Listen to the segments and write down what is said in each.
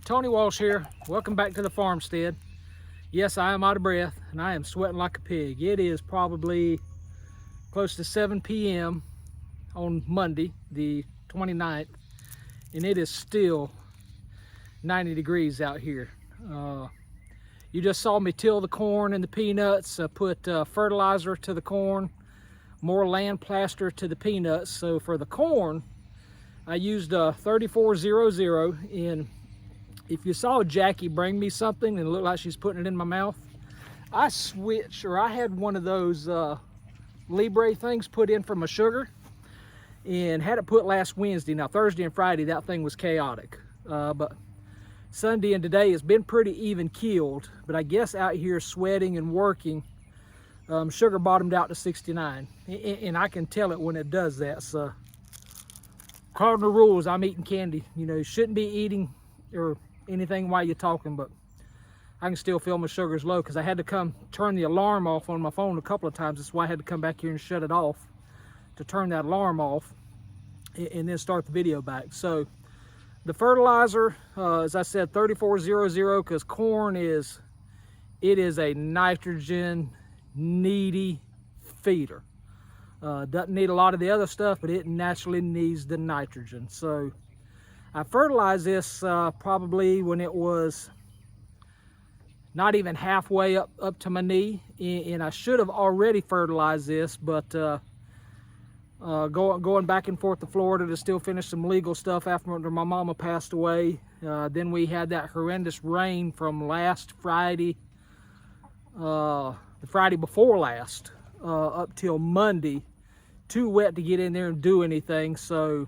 Tony Walsh here. Welcome back to the farmstead. Yes, I am out of breath and I am sweating like a pig. It is probably close to 7 p.m. on Monday, the 29th, and it is still 90 degrees out here. You just saw me till the corn and the peanuts, put fertilizer to the corn, more land plaster to the peanuts. So for the corn, I used a 3400, and if you saw Jackie bring me something and it looked like she's putting it in my mouth, I had one of those Libre things put in for my sugar and had it put last Wednesday. Now Thursday and Friday that thing was chaotic, but Sunday and today it's been pretty even keeled, but I guess out here sweating and working, sugar bottomed out to 69, and I can tell it when it does that. So cardinal rules, I'm eating candy. You know, you shouldn't be eating or anything while you're talking, but I can still feel my sugar's low because I had to come turn the alarm off on my phone a couple of times. That's why I had to come back here and shut it off to turn that alarm off and then start the video back. So the fertilizer, as I said, 3400, because corn is a nitrogen needy feeder. Doesn't need a lot of the other stuff, but it naturally needs the nitrogen. So I fertilized this probably when it was not even halfway up to my knee, and I should have already fertilized this, but going back and forth to Florida to still finish some legal stuff after my mama passed away. Then we had that horrendous rain from last Friday, the Friday before last, up till Monday. Too wet to get in there and do anything. So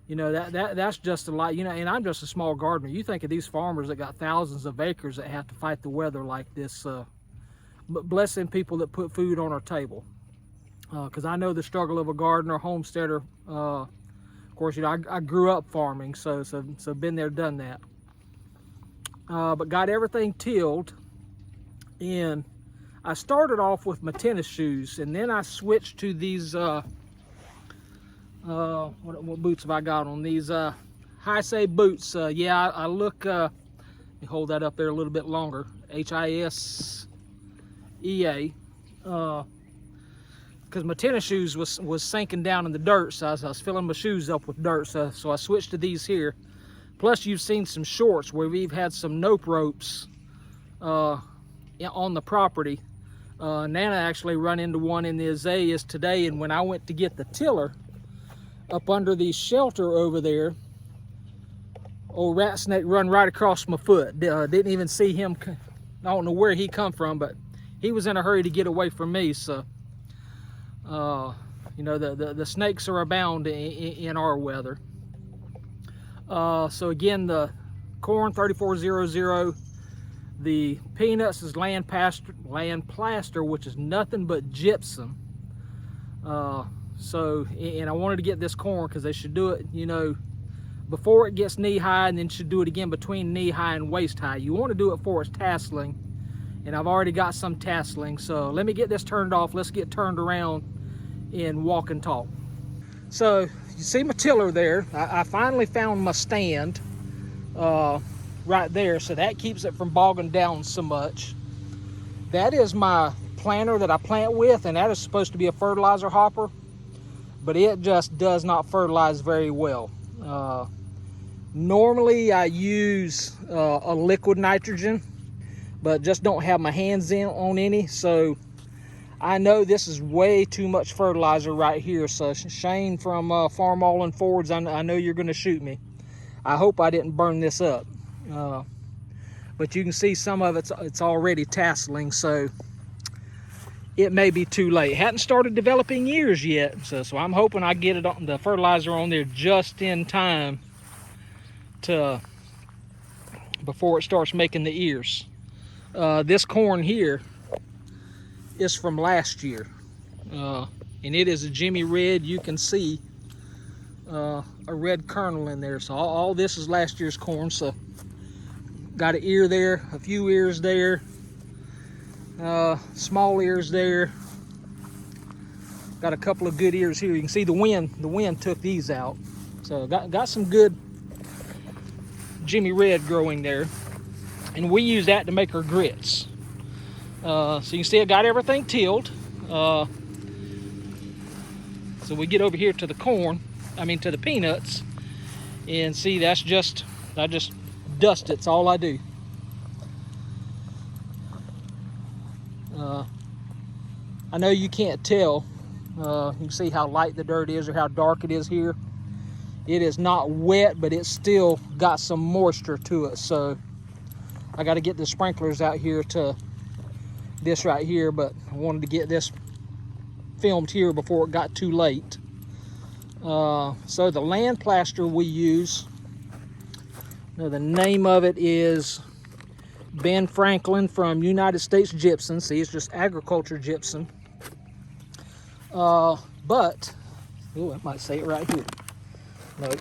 you know, that's just a lot, you know, and I'm just a small gardener. You think of these farmers that got thousands of acres that have to fight the weather like this. But bless them people that put food on our table. Because I know the struggle of a gardener, homesteader. Of course, you know, I grew up farming, so been there, done that. But got everything tilled, and I started off with my tennis shoes, and then I switched to these what boots have I got on? These high-say boots. Yeah, I look, let me hold that up there a little bit longer, HISEA, because my tennis shoes was sinking down in the dirt, so I was filling my shoes up with dirt, so I switched to these here. Plus you've seen some shorts where we've had some nope ropes on the property. Nana actually run into one in the azaleas today, and when I went to get the tiller up under the shelter over there, old rat snake run right across my foot. Didn't even see him. I don't know where he come from, but he was in a hurry to get away from me. So you know, the snakes are abound in our weather. So again, the corn 3400, the peanuts is land plaster, which is nothing but gypsum. So, and I wanted to get this corn because they should do it, you know, before it gets knee high, and then should do it again between knee high and waist high. You want to do it before it's tasseling, and I've already got some tasseling. So let me get this turned off. Let's get turned around and walk and talk. So you see my tiller there. I finally found my stand right there, so that keeps it from bogging down so much. That is my planter that I plant with, and that is supposed to be a fertilizer hopper, but it just does not fertilize very well. Normally I use a liquid nitrogen, but just don't have my hands on any, so I know this is way too much fertilizer right here. So Shane from Farm All and Fords, I know you're going to shoot me. I hope I didn't burn this up. But you can see some of it's already tasseling, so it may be too late. It hadn't started developing ears yet, so I'm hoping I get it on the fertilizer on there just in time to before it starts making the ears. This corn here is from last year, and it is a Jimmy Red. You can see a red kernel in there, so all this is last year's corn. So got an ear there, a few ears there, small ears there, got a couple of good ears here. You can see the wind took these out, so got some good Jimmy Red growing there, and we use that to make our grits. So you can see I got everything tilled. So we get over here to the corn, to the peanuts, and see I just dust it. It's all I do. I know you can't tell. You can see how light the dirt is or how dark it is here. It is not wet, but it's still got some moisture to it. So I got to get the sprinklers out here to this right here, but I wanted to get this filmed here before it got too late. So the land plaster we use, the name of it is Ben Franklin from United States Gypsum. See, it's just agriculture gypsum. But, I might say it right here. Nope.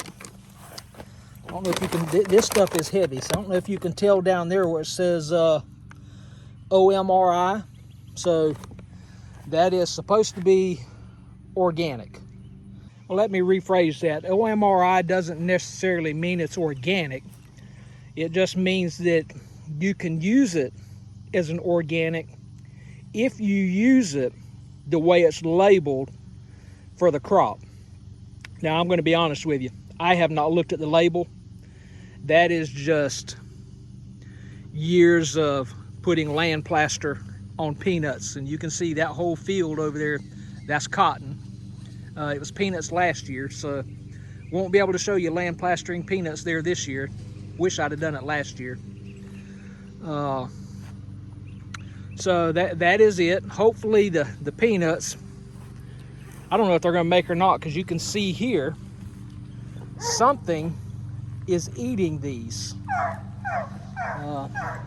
I don't know if you can, this stuff is heavy, so I don't know if you can tell down there where it says OMRI. So that is supposed to be organic. Well, let me rephrase that. OMRI doesn't necessarily mean it's organic. It just means that you can use it as an organic if you use it the way it's labeled for the crop. Now, I'm going to be honest with you. I have not looked at the label. That is just years of putting land plaster on peanuts, and you can see that whole field over there, that's cotton. It was peanuts last year, so won't be able to show you land plastering peanuts there this year. Wish I'd have done it last year. So that is it. Hopefully the peanuts, I don't know if they're going to make or not, because you can see here something is eating these.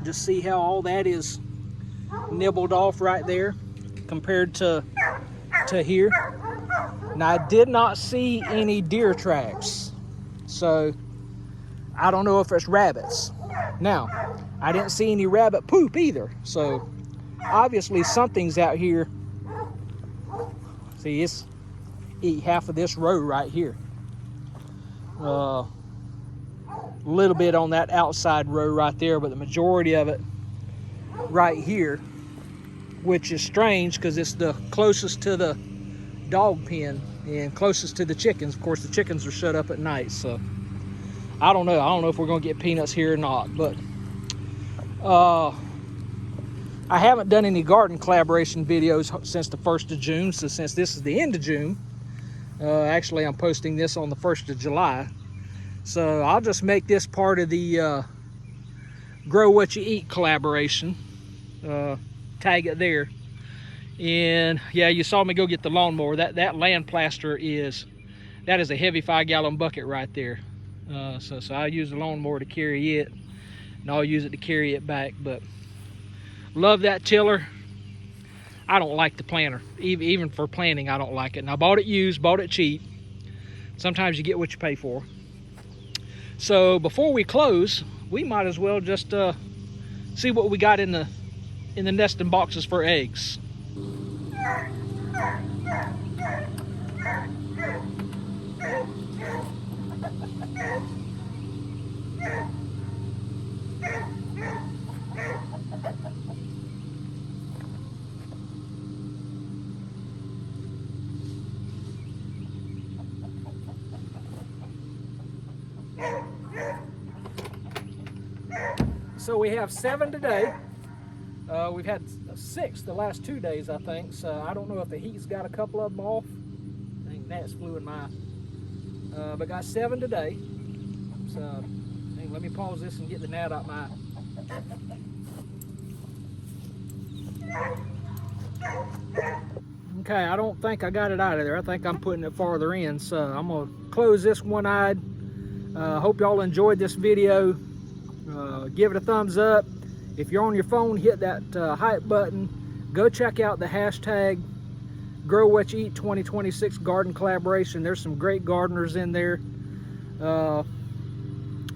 Just see how all that is nibbled off right there compared to here. Now, I did not see any deer tracks, so I don't know if it's rabbits. Now, I didn't see any rabbit poop either, so obviously something's out here. See, it's eat half of this row right here. A little bit on that outside row right there, but the majority of it right here, which is strange because it's the closest to the dog pen and closest to the chickens. Of course, the chickens are shut up at night, so I don't know if we're gonna get peanuts here or not. But I haven't done any garden collaboration videos since the 1st of June. So since this is the end of June, actually I'm posting this on the 1st of July, so I'll just make this part of the Grow What You Eat collaboration. Tag it there. And yeah, you saw me go get the lawnmower. That land plaster is a heavy 5-gallon bucket right there. So I'll use the lawnmower to carry it, and I'll use it to carry it back. But love that tiller. I don't like the planter. Even for planting, I don't like it. And I bought it used, bought it cheap. Sometimes you get what you pay for. So before we close, we might as well just see what we got in the nesting boxes for eggs. So we have 7 today. We've had 6 the last 2 days, I think. So I don't know if the heat's got a couple of them off. I think gnats flew in my. But got 7 today. So let me pause this and get the gnat out my. Okay, I don't think I got it out of there. I think I'm putting it farther in. So I'm gonna close this one-eyed. Hope y'all enjoyed this video. Give it a thumbs up. If you're on your phone, hit that hype button. Go check out the hashtag Grow What You Eat 2026 garden collaboration. There's some great gardeners in there. I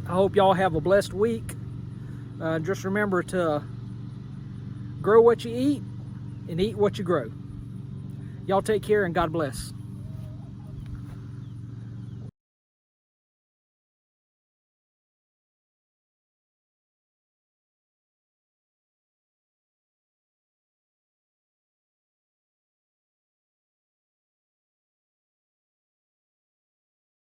hope y'all have a blessed week. Just remember to grow what you eat and eat what you grow. Y'all take care and God bless.